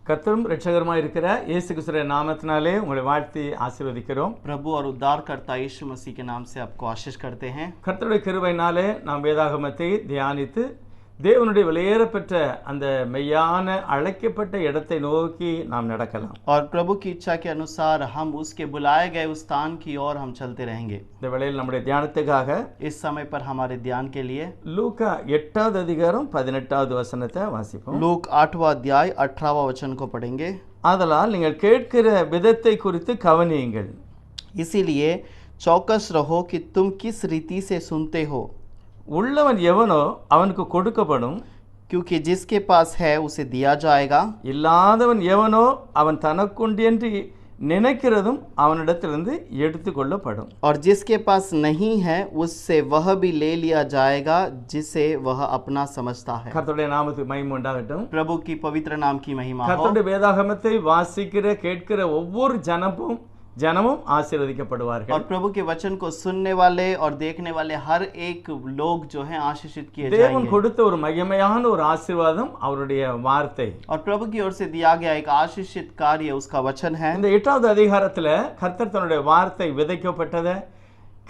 கர்த்தரும் இரட்சகருமாய் இருக்கிற இயேசு கிறிஸ்துவின் நாமத்தினாலே உங்களை வாழ்த்தி ஆசீர்வதிக்கிறோம். प्रभु और उद्धारकर्ता यीशु मसीह के नाम से आपको आशीष करते हैं। கர்த்தருடைய கிருபையினாலே நாம் வேதாகமத்தை தியானித்து தேவனுடைய விலையேறப்பெற்ற அந்த மெய்யான அழைக்கப்பட்ட இடத்தை நோக்கி நாம் நடக்கலாம். और प्रभु की इच्छा के अनुसार हम उसके बुलाए गए उस स्थान की ओर हम चलते रहेंगे। இந்த வேளையில் நம்முடைய தியானத்துக்காக इस समय पर हमारे ध्यान के लिए லூக்கா 8வது அதிகாரம் 18வது வசனத்தை வாசிப்போம். लूक 8वां अध्याय 18वां वचन को पढ़ेंगे। ஆதலால் நீங்கள் கேட்கிற விதத்தை குறித்து கவனியுங்கள். इसीलिए चौकस रहो कि तुम किस रीति से सुनते हो, உள்ளவன் எவனோ அவனுக்கு கொடுக்கப்படும், क्योंकि जिसके पास है उसे दिया जाएगा। இல்லாதவன் எவனோ அவன் தனக்குண்டென்று நினைக்கிறதும் அவனிடத்திலிருந்து எடுத்துக்கொள்ளப்படும். और जिसके पास नहीं है उससे वह भी ले लिया जाएगा जिसे वह अपना समझता है। கர்த்தருடைய நாமத்துக்கு மகிமை உண்டாகட்டும். प्रभु की पवित्र नाम की महिमा हो। கர்த்தருடைய வேதாகமத்தை வாசிக்கிற கேட்கிற ஒவ்வொரு ஜனமும் ஆசீர்வதிக்கப்படுவார்கள். और प्रभु के वचन को सुनने वाले और देखने वाले हर एक लोग जो हैं आशीषित किए தேவன் जाएंगे। கொடுத்த ஒரு மகிமையான ஒரு ஆசீர்வாதம் அவருடைய வார்த்தை. और प्रभु की ओर से दिया गया एक आशीषित कार्य उसका वचन है। இந்த 8வது அதிகாரத்துல கர்த்தர் தன்னுடைய வார்த்தை விதைக்கப்பட்டதை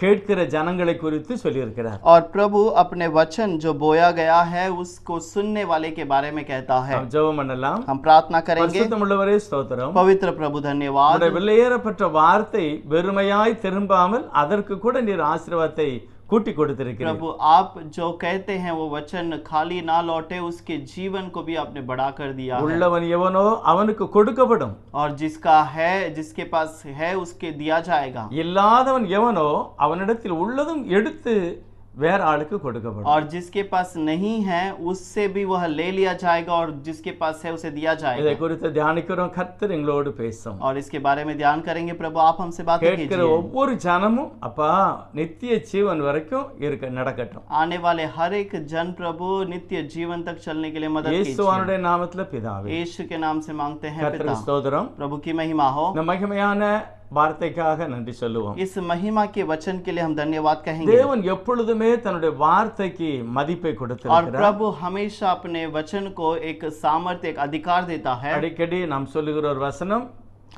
கேட்கிற ஜனங்களை குறித்து சொல்லியிருக்கிறார். और प्रभु अपने वचन जो बोया गया है उसको सुनने वाले के बारे में कहता है। நாம் ஜெபம் பண்ணலாம். हम प्रार्थना करेंगे। பரிசுத்தமுள்ளவரே ஸ்தோத்திரம். पवित्र प्रभु धन्यवाद। உம்முடைய விலையேறப்பட்ட வார்த்தை வெறுமையாய் திரும்பாமல் அதற்கு கூட நீர் ஆசீர்வாதத்தை கூட்டி கொடுத்திருக்கிறீர். प्रभु आप जो कहते हैं वो वचन खाली ना लौटे, उसके जीवन को भी आपने बढ़ा कर दिया है। உள்ளவன் எவனோ அவனுக்கு கொடுக்கப்படும், और जिसका है जिसके पास है उसके दिया जाएगा। இல்லாதவன் எவனோ அவனிடத்தில் உள்ளதும் எடுத்து வேற ஆளுக்கு கொடுக்கப்படும். और जिसके पास नहीं है उससे भी वह ले लिया जाएगा, और जिसके पास है उसे दिया இதை जाएगा। குறித்து தியானிக்கிறோம். கர்த்தர் எங்களோடு பேசும். और इसके बारे में ध्यान करेंगे। प्रभु आप हमसे बातें கேட்கிற कीजिए। ஒவ்வொரு ஜனமும் அப்பா நித்திய ஜீவன் வரைக்கும் நடக்கட்டும். आने वाले हर एक जन प्रभु नित्य जीवन तक चलने के लिए मदद कीजिए। இயேசுவினுடைய நாமத்துல பிதாவே, यीशु के नाम से मांगते हैं கர்த்தருக்கு पिता। ஸ்தோத்திரம். प्रभु की महिमा हो। இந்த மகிமையான வார்த்தைக்காக நன்றி சொல்லுவோம். इस महिमा के वचन के लिए हम धन्यवाद कहेंगे। தேவன் எப்பொழுதுமே தன்னுடைய வார்த்தைக்கு மதிப்பை और கொடுத்திருக்கிறார். प्रभु हमेशा अपने वचन को एक सामर्थ्य एक अधिकार देता है। அடிக்கடி நாம் சொல்லுகிற ஒரு வசனம்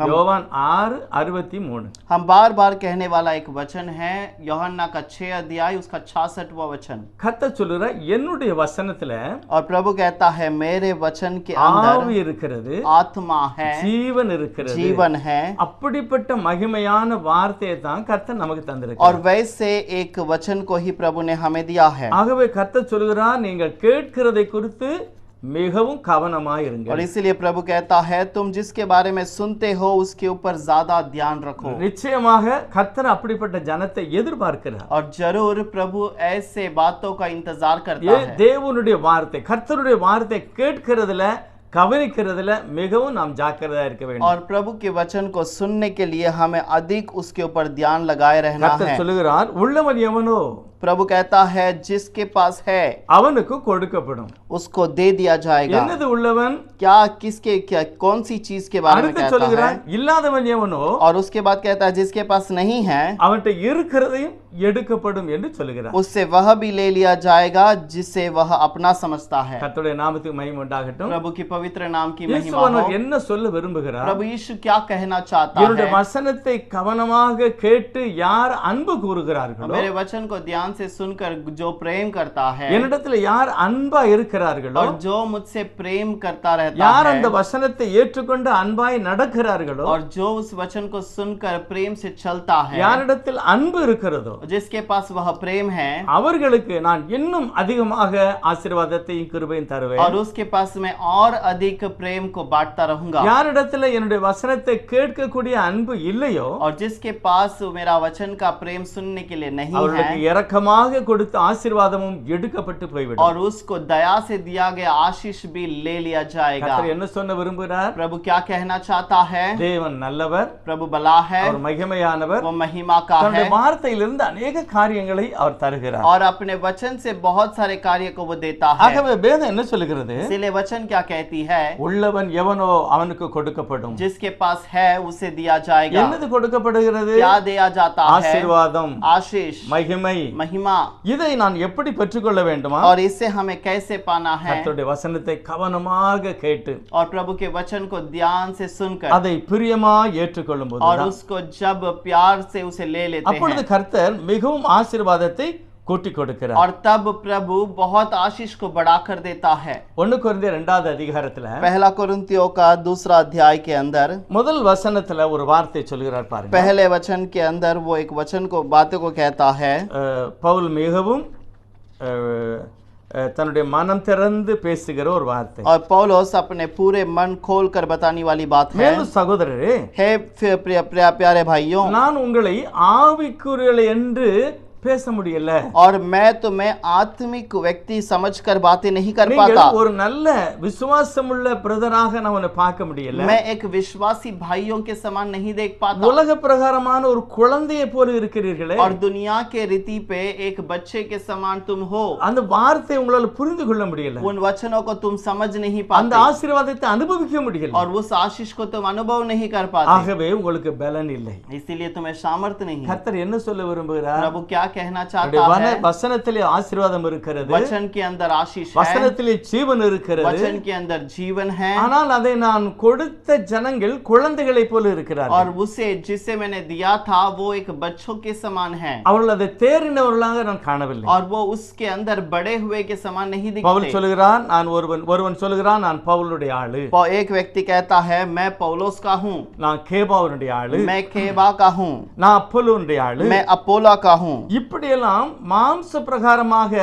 யோவான் 6:63. हम बार बार कहने वाला एक वचन है यूहन्ना का 6 अध्याय उसका 66वां वचन। கர்த்தர் சொல்லுற என்னுடைய வசனத்துல और प्रभु कहता है मेरे वचन के अंदर ஆவி இருக்கிறது, आत्मा है, ஜீவன் இருக்கிறது. जीवन है। அப்படிப்பட்ட மகிமையான வார்த்தையை தான் கர்த்தர் நமக்கு और தந்திருக்கிறார். वैसे एक वचन को ही प्रभु ने हमें दिया है। ஆகவே கர்த்தர் சொல்கிறார் நீங்கள் கேட்கிறதை குறித்து மிகவும் கவனமாய் और இருங்கள். इसीलिए प्रभु कहता है तुम जिसके बारे में सुनते हो उसके ऊपर ज्यादा ध्यान रखो। நிச்சயமாக கர்த்தர் அப்படிப்பட்ட ஜனத்தை எதிர்பார்க்கிறார். और जरूर प्रभु ऐसे बातों का इंतजार करता है। தேவனுடைய வார்த்தை, கர்த்தருடைய வார்த்தை கேட்கிறதுல கவனிக்கிறதுல மிகவும் நாம் ஜாக்கிரதையா இருக்க வேண்டும். और प्रभु के वचन को सुनने के लिए हमें अधिक उसके ऊपर ध्यान लगाए रहना கர்த்தர் है। சொல்லுகிறார் உள்ளவன் எவனோ प्रभु कहता है जिसके पास है அவனுக்கு கொடுக்கப்படும். उसको दे दिया जाएगा। என்னது உள்ளவன்? क्या किसके क्या कौन सी चीज के बारे में அடுத்து कहता சொல்லுகிறார் है? இல்லாதவன் எவனோ और उसके बाद कहता है जिसके पास नहीं है அவன்கிட்ட இருக்கிறதையும் எடுக்கப்படும் என்று சொல்லுகிறார். उससे वह भी ले लिया जाएगा जिसे वह अपना समझता है। கர்த்தருடைய நாமத்துக்கு மகிமை உண்டாகட்டும். प्रभु की पवित्र नाम की महिमा இயேசுவானவர் हो। என்ன சொல்ல விரும்புகிறார்? प्रभु यीशु क्या कहना चाहता என்னுடைய है? வசனத்தை கவனமாக கேட்டு யார் அன்பு கூறுகிறார்களோ, मेरे वचन को ध्यान से सुनकर जो प्रेम करता है என்னிடத்துல யார் அன்பா இருக்கிறார்களோ, और जो मुझसे प्रेम करता रहता யார் है அந்த வசனத்தை ஏற்றுக்கொண்டு அன்பாய் நடக்கிறார்களோ, और जो उस वचन को सुनकर प्रेम से चलता है, யாரிடத்தில் அன்பு இருக்கிறதோ जिसके पास वह प्रेम है, அவர்களுக்கு நான் இன்னும் அதிகமாக ஆசீர்வாதத்தையும் கிருபையும் தருவேன். और उसके पास मैं और अधिक प्रेम को बांटता रहूंगा। யாரிடத்துல என்னுடைய வசனத்தை கேட்கக்கூடிய அன்பு இல்லையோ, और जिसके पास मेरा वचन का प्रेम सुनने के लिए नहीं है அவர்களுக்கு இரக்கமாக கொடுத்த ஆசீர்வாதமும் எடுக்கப்பட்டு போய்விடும். और उसको दया से दिया गया आशीष भी ले लिया जाएगा। கர்த்தர் என்ன சொல்ல விரும்புகிறார்? प्रभु क्या कहना चाहता है? தேவன் நல்லவர், प्रभु भला है, அவர் மகிமையானவர், वो महिमा का தன்னுடைய है, வார்த்தையிலிருந்து அநேக காரியங்களை அவர் தருகிறார். और अपने वचन से बहुत सारे कार्य को वो देता है। ஆகவே வேதம் என்ன சொல்லுகிறது? इसीलिए वचन क्या कहती है? உள்ளவன் எவனோ அவனுக்கு கொடுக்கப்படும். जिसके पास है उसे दिया जाएगा। என்னது கொடுக்கப்படுகிறது? क्या दिया जाता है? ஆசீர்வாதம், आशीष, மகிமை. महिमा। இதை நான் எப்படி பெற்றுக்கொள்ள வேண்டுமா? और इससे हमें कैसे पाना है? கர்த்தருடைய வசனத்தை கவனமாக கேட்டு और प्रभु के वचन को ध्यान से सुनकर அதை பிரியமாய் ஏற்றுக்கொள்ளும் போது और उसको जब प्यार से उसे ले लेते அப்பொழுது हैं கர்த்தர் மிகவும் ஆசீர்வாதத்தை கூட்டி கொடுக்கிறார். और तब प्रभु बहुत आशीष को बढ़ाकर देता है। 1 கொரிந்தியர் 2வது அதிகாரத்துல पहला कुरिन्थियों का 2 अध्याय के अंदर முதல் வசனத்துல ஒரு வார்த்தை சொல்கிறார் பாருங்க. पहले वचन के अंदर वो एक वचन को बातों को कहता है। பவுல் மிகவும் தன்னுடைய மனம் திறந்து பேசுகிற ஒரு வார்த்தை. और पौलुस अपने पूरे मन खोल कर बताने वाली बात है। மேலும் சகோதரரே, हे प्यारे भाइयों, நான் உங்களை ஆவிக்குரியவர்கள் என்று பேச முடியல. और मैं तुम्हें आत्मिक व्यक्ति समझकर बातें नहीं कर நீங்கள் पाता। ஒரு நல்ல விசுவாசமுள்ள பிரதராக நான் உன்னை பார்க்க முடியல. मैं एक विश्वासी भाइयों के समान नहीं देख पाता। உலக பிரகாரமான ஒரு குழந்தையை போல இருக்கிறீர்களே, और दुनिया के रीति पे एक बच्चे के समान तुम हो। அந்த வார்த்தையை உங்களால புரிந்து கொள்ள முடியல. उन वचनों को तुम समझ नहीं அந்த पाते ஆசீர்வாதத்தை அனுபவிக்க முடியல. और उस आशीष को तुम अनुभव नहीं कर पाते। ஆகவே உங்களுக்கு பலன் இல்லை. इसीलिए तुम्हें सामर्थ्य नहीं है। கர்த்தர் என்ன சொல்ல விரும்புகிறார்? प्रभु क्या कहना அவருடைய चाहता है? வசனத்திலே ஆசீர்வாதம் இருக்கிறது, वचन के अंदर आशीष है, வசனத்திலே ஜீவன் இருக்கிறது. वचन के अंदर जीवन है। ஆனால் அதை நான் கொடுத்த ஜனங்கள் குழந்தைகளைப் போல இருக்கிறார்கள். और उसे जिसे मैंने दिया था वो एक बच्चों के समान है। அவர்கள் அதை தேறினவர்களாக நான் காணவில்லை. और वो उसके अंदर बड़े हुए के समान नहीं பவுல் दिखते। சொல்கிறான், நான் ஒருவன் சொல்கிறான், நான் பவுலுடைய ஆளு. एक व्यक्ति कहता है मैं पौलुस का हूँ, நான் கேபாவுடைய ஆளு. मैं केबा का हूँ, நான் அப்போலோனுடைய ஆளு. मैं अपोला का हूँ। இப்படியெல்லாம் மாம்ச பிரகாரமாக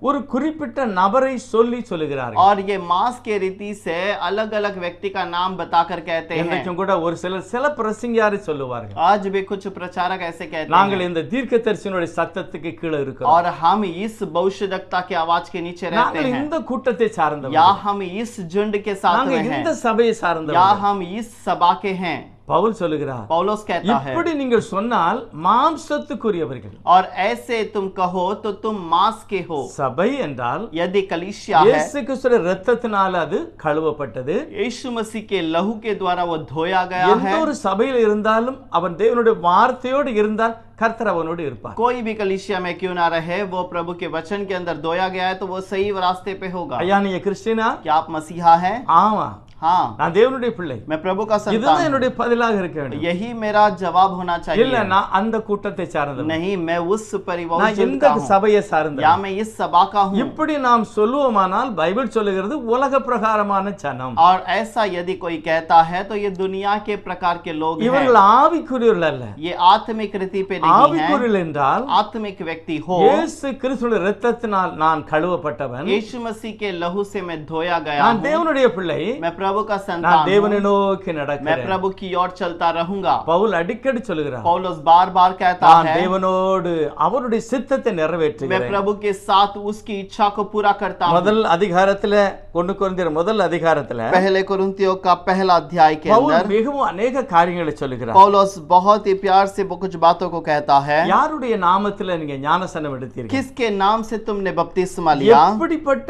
ஒரு குறிப்பிட்ட நபரை சொல்லுகிறார்கள். और ये मांस के रीति से अलग अलग व्यक्ति का नाम बताकर कहते हैं। இன்றைக்கும் கூட ஒரு சில பிரசங்கியாரை சொல்லுவார்கள், आज भी कुछ प्रचारक ऐसे कहते நாங்கள் हैं। இந்த தீர்க்கதரிசியினுடைய சத்தத்துக்கு கீழே இருக்கிறோம். और हम इस भविष्यवक्ता की आवाज के नीचे रहते நாங்கள் हैं, இந்த கூட்டத்தை या சார்ந்தவர்கள், हम इस झुंड के साथ நாங்கள் में हैं, இந்த சபையை या சார்ந்தவர்கள். हम इस सभा के हैं। பவுல் சொல்லுகிறார், पौलुस कहता है இப்படி நீங்கள் சொன்னால் மாம்சத்துக்குரியவர்கள். और ऐसे तुम कहो तो तुम मांस के हो। சபை என்றால் यदि कलीसिया है, இயேசு கிறிஸ்துவின் இரத்தத்தினால அது கழுவப்பட்டது. यीशु मसीह के लहू के द्वारा वो धोया गया எந்த है। ஒரு சபையில் இருந்தாலும் அவன் தேவனுடைய வார்த்தையோடு இருந்தால் கர்த்தர் அவனோடு இருப்பார். कोई भी कलीसिया में क्यों ना रहे, वो प्रभु के वचन के अंदर धोया गया है तो वो सही रास्ते पे होगा। ஐயா நீங்க கிறிஸ்டியனா? क्या आप मसीहा हैं? ஆமா, हाँ, நான் தேவனுடைய பிள்ளை. मैं प्रभु का இதுதான் संतान हूं। என்னுடைய பதிலாக இருக்க வேண்டும். यही मेरा जवाब होना இல்ல चाहिए। நான் அந்த கூட்டத்தை சார்ந்தவன், नहीं, मैं उस परिवार நான் का இந்த हूं, சபையை या சார்ந்தவன். मैं इस सभा का हूँ। இப்படி நாம் சொல்லுவோமானால் பைபிள் சொல்லுகிறது உலக பிரகாரமான ஜனம். और ऐसा यदि कोई कहता है तो ये दुनिया के प्रकार के लोग हैं। இவர்கள் ஆவிக்குரியவர்கள் அல்ல. ये आत्मिक रीति पे नहीं है। ஆவிக்குரியவர்கள் என்றால் आत्मिक व्यक्ति हो, இயேசு கிறிஸ்துவின் இரத்தத்தினால் நான் கழுவப்பட்டவன், यीशु मसीह के लहू से मैं धोया गया நான் हूँ, தேவனுடைய பிள்ளை, मैं प्रभु का நான் संतान हूँ, தேவனை நோக்கி मैं நடக்கிறேன். प्रभु की ओर चलता रहूंगा। பவுல் அடிக்கடி சொல்லுகிறார், पौलुस बार बार कहता நான் है தேவனோடு அவருடைய சித்தத்தை मैं நிறைவேற்றுகிறேன். प्रभु के साथ उसकी इच्छा को पूरा करता हूँ। முதல் அதிகாரத்துல 1 கொரிந்தியர் முதல் அதிகாரத்துல पहले कुरिन्थियों का पहला अध्याय के பவுல் अंदर மிகவும் अनेக காரியங்களை சொல்லுகிறார். पौलुस बहुत ही प्यार से वो कुछ बातों को कहता है। யாருடைய நாமத்துல நீங்க ஞானஸ்நானம் எடுத்தீர்கள்? किसके नाम से तुमने बपतिस्मा लिया? எப்படிப்பட்ட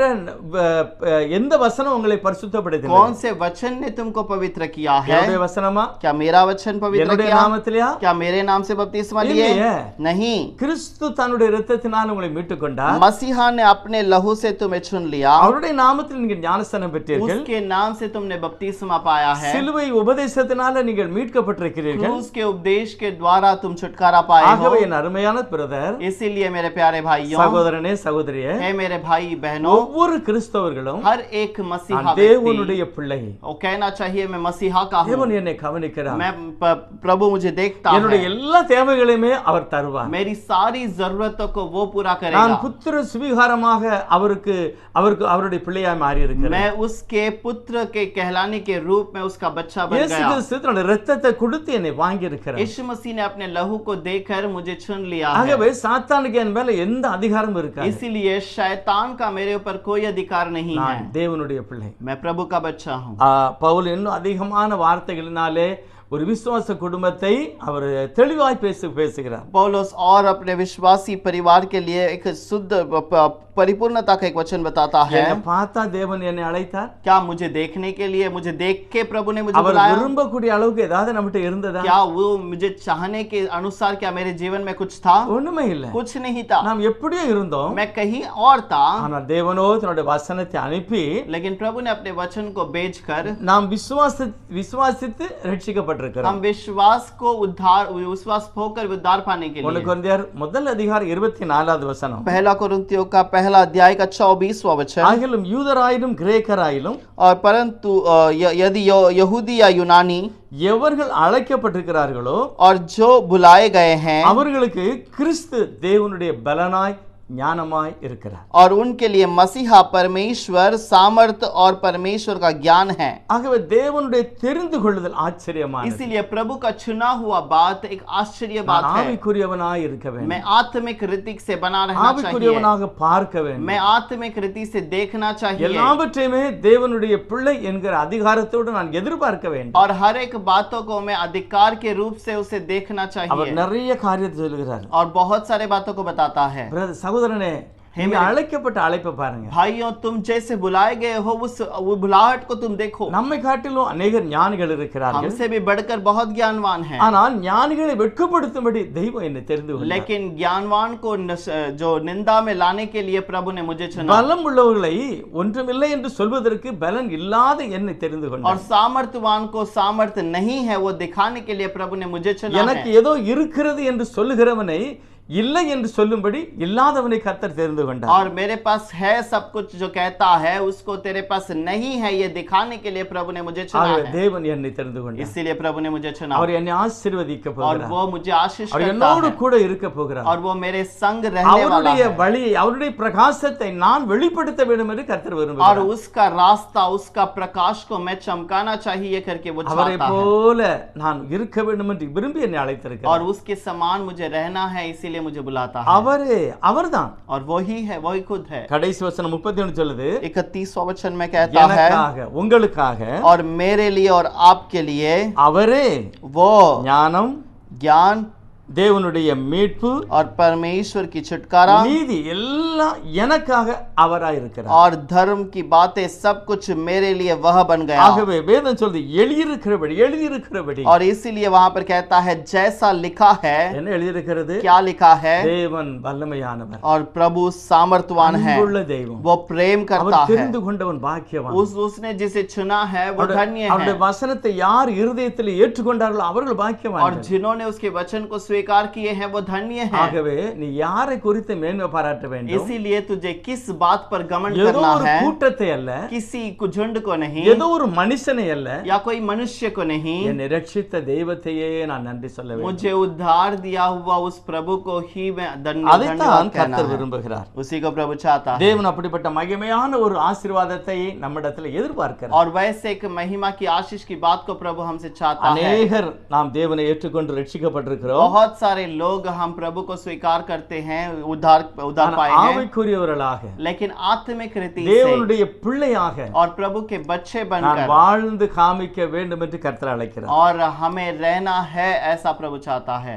எந்த வசனம் உங்களை பரிசுத்தப்படுத்தினது? कौन से वचन ने तुमको पवित्र किया है? என்னுடைய வசனமா? क्या मेरा वचन पवित्र என்னுடைய किया? நாமத்திலயா? क्या मेरे नाम से बपतिस्मा लिए? இல்லையே. नहीं, கிறிஸ்து தன்னுடைய இரத்தத்தினால் உங்களை மீட்டுக் கொண்டார். मसीहा ने अपने लहू से तुम्हें चुन लिया। அவருடைய நாமத்தில் நீங்க ஞானஸ்நானம் பெற்றீர்கள். उसके नाम से तुमने बपतिस्मा पाया है। சிலுவை உபதேசத்தினால நீங்கள் மீட்கப்பட்டிருக்கிறீர்கள். क्रूस के उपदेश के द्वारा तुम छुटकारा पाए हो। ஆகவே என் அருமையான பிரதர், इसीलिए मेरे प्यारे भाइयों, சகோதரனே சகோதரியே, हे मेरे भाई बहनों, ஒவ்வொரு கிறிஸ்தவர்களும் हर एक मसीहा நான் व्यक्ति தேவனுடைய பிள்ளை, वो कहना चाहिए मैं मसीहा का हूँ, தேவன் என்னை கவனிக்கிறார், मैं प्रभु मुझे देखता என்னுடைய है, எல்லா தேவைகளையுமே அவர் தருவார். मेरी सारी जरूरतों को वो पूरा நான் करेगा। புத்திர சுவிகாரமாக அவருடைய பிள்ளையாய் மாறி இருக்கிறேன். मैं उसके पुत्र के कहलाने के रूप में उसका बच्चा बन இயேசு गया। கிறிஸ்து தன்னுடைய இரத்தத்தை கொடுத்து என்னை வாங்கி இருக்கிறார். यीशु मसीह ने अपने लहू को देकर मुझे चुन लिया है। ஆகவே சாத்தானுக்கு என் மேல எந்த அதிகாரமும் இருக்காது. इसीलिए शैतान का मेरे ऊपर कोई अधिकार नहीं है। நான் தேவனுடைய பிள்ளை. मैं प्रभु का बच्चा हूँ। பவுல் இன்னும் அதிகமான வார்த்தைகளினாலே ஒரு விசுவாச குடும்பத்தை அவர் தெளிவாய் பேசுகிறார். पौलुस और अपने विश्वासी परिवार के लिए एक शुद्ध परिपूर्णता का एक वचन बताता है। என்னை பார்த்தா தேவன் என்னை அழைத்தார். क्या मुझे देखने के लिए, मुझे देख के प्रभु ने मुझे அவர் बुलाया? விரும்பக்கூடிய அளவுக்கு ஏதாவது நம்மகிட்ட இருந்ததா? क्या वो मुझे चाहने के अनुसार क्या मेरे जीवन में कुछ था? ஒண்ணுமே இல்ல. कुछ नहीं था। நாம் எப்படியோ இருந்தோம். मैं कहीं और था, ஆனால் தேவனோ தன்னுடைய வசனத்தை அனுப்பி लेकिन प्रभु ने अपने वचन को भेजकर நாம் விசுவாசித்து ரட்சிக்கப்பட்டிருக்கிறோம். हम विश्वास होकर उद्धार पाने के 1 लिए। கொரிந்தியர் முதல் அதிகாரம் 24வது வசனம். पहला कोरिन्थियों का पहला अध्याय का 24वां वचन। ஆகிலும் யூதராயிலும் கிரேக்கராயிலும் और परंतु यदि यहूदी या यूनानी எவர்கள் அழைக்கப்பட்டிருக்கிறார்களோ और जो बुलाए गए हैं அவர்களுக்கு கிறிஸ்து தேவனுடைய பலனாய் ஞானமாய் இருக்கிறார். और उनके लिए मसीहा परमेश्वर सामर्थ और परमेश्वर का ज्ञान है। ஆகவே தேவனுடைய தெரிந்து கொள்ளுதல் ஆச்சரியமானது. इसीलिए प्रभु का चुना हुआ बात एक आश्चर्य बात है। ஆவிக்குரியவனாய் இருக்க வேண்டும். मैं आत्मिक रीति से बना रहना चाहिए। ஆவிக்குரியவனாக பார்க்க வேண்டும். मैं आत्मिक रीति से देखना चाहिए। எல்லாவற்றையுமே தேவனுடைய பிள்ளை என்கிற அதிகாரத்தோடு நான் எதிர்பார்க்க வேண்டும். और हर एक बातों को मैं अधिकार के रूप से उसे देखना चाहिए। அவர் நிறைய காரியத்தை சொல்கிறார். और बहुत सारे बातों को बताता है। சகோதரனே, நீங்க அழைக்கப்பட்ட அழைப்பை பாருங்க. भाइयों, तुम जैसे बुलाए गए हो उस बुलाहट को तुम देखो। நம்மை காட்டிலும் अनेகர் ஞானிகள் இருக்கிறார்கள். हमसे भी बढ़कर बहुत ज्ञानवान हैं। ஆனால் ஞானிகளை வெட்கப்படுத்தும்படி தெய்வம் என்னை தெரிந்து கொண்டார். लेकिन ज्ञानवान को जो निंदा में लाने के लिए प्रभु ने मुझे चुना। பலம் உள்ளவர்களை ஒன்றுமில்லை என்று சொல்வதற்கு பலன் இல்லாத என்னை தெரிந்து கொண்டார். और सामर्थ्यवान को सामर्थ नहीं है वो दिखाने के लिए प्रभु ने मुझे चुना है। எனக்கு ஏதோ இருக்கிறது என்று சொல்லுகிறவனை இல்லை என்று சொல்லும்படி இல்லாதவனை கர்த்தர் தெரிந்து கொண்டார். और मेरे पास है सब कुछ जो कहता है उसको तेरे पास नहीं है ये दिखाने के लिए प्रभु ने मुझे चुना है। தேவன் என்னை தெரிந்து கொண்டார். इसीलिए प्रभु ने मुझे चुना। அவர் என்னை ஆசீர்வதிக்க और போகிறார். वो मुझे आशीष அவர் करता என்னோடு है। கூட இருக்க போகிறார். और वो मेरे संग रहने वाला அவருடைய है। வழியை, அவருடைய பிரகாசத்தை நான் வெளிப்படுத்த வேண்டும் என்று கர்த்தர் और விரும்புகிறார். उसका रास्ता, उसका प्रकाश को मैं चमकाना चाहिए करके वो அவரை चाहता है। போல நான் இருக்க வேண்டும் என்று விரும்பி என்னை அழைத்திருக்கிறார். और उसके समान मुझे रहना है, इसीलिए मुझे बुलाता है। அவர்தான். और वही है, वही खुद है। கடைசி வசனம் 31 சொல்லுது, 31वां वचन में कहता है, எனக்காக உங்களுக்காக और मेरे लिए और आपके लिए அவரே वो ஞானம், ज्ञान தேவனுடைய மீட்பு, और परमेश्वर की छुटकारा நீதி எல்லாம் எனக்காக அவராய் இருக்கிறார். और धर्म की बातें सब कुछ मेरे लिए वह बन गया। ஆகவே வேதம் சொல்லுது எழுதியிருக்கிறபடி. और इसीलिए वहां पर कहता है जैसा लिखा है। என்ன எழுதியிருக்கிறது? क्या लिखा है? தேவன் வல்லமையானவர், और प्रभु सामर्थवान है, அன்புள்ள தெய்வம், वो प्रेम करता அவர் है। தெரிந்து கொண்டவன் பாக்கியவான். उसने जिसे चुना है वो धन्य அவருடைய है। வசனத்தை யார் இருதயத்தில் ஏற்றுக்கொண்டார்களோ அவர்கள் और பாக்கியவான்கள். जिन्होंने उसके वचन को स्वीकार किए हैं वो धन्य है। ஆகவே நீ யாரை குறித்து மேன்மை பாராட்ட வேண்டும்? इसीलिए तुझे किस बात पर घमंड ஏதோ करना ஒரு है? கூட்டத்தை அல்ல, किसी को झुंड को नहीं, ஏதோ ஒரு மனுஷனை அல்ல, या कोई मनुष्य को नहीं, என்னை ரட்சித்த தெய்வத்தையே நான் நன்றி சொல்ல வேண்டும். मुझे उद्धार दिया हुआ उस प्रभु को ही मैं அதைத்தான் धन्यवाद कहना கர்த்தர் है। விரும்புகிறார். उसी को प्रभु चाहता है। தேவன் அப்படிப்பட்ட மகிமையான ஒரு ஆசீர்வாதத்தை நம்மிடத்தில் எதிர்பார்க்கிறார். और वैसे एक महिमा की आशीष की बात को प्रभु हमसे चाहता है। அநேகர் நாம் தேவனை ஏற்றுக்கொண்டு ரட்சிக்கப்பட்டிருக்கிறோம். बहुत सारे लोग हम प्रभु को स्वीकार करते हैं, उद्धार पाए हैं, ஆவிக்குரியவர்களாக, लेकिन आत्मिक रीति से தேவனுடைய பிள்ளையாக और प्रभु के बच्चे நான் बनकर வாழ்ந்து காமிக்க வேண்டும் என்று கர்த்தர் அழைக்கிறார். और हमें रहना है ऐसा प्रभु चाहता है।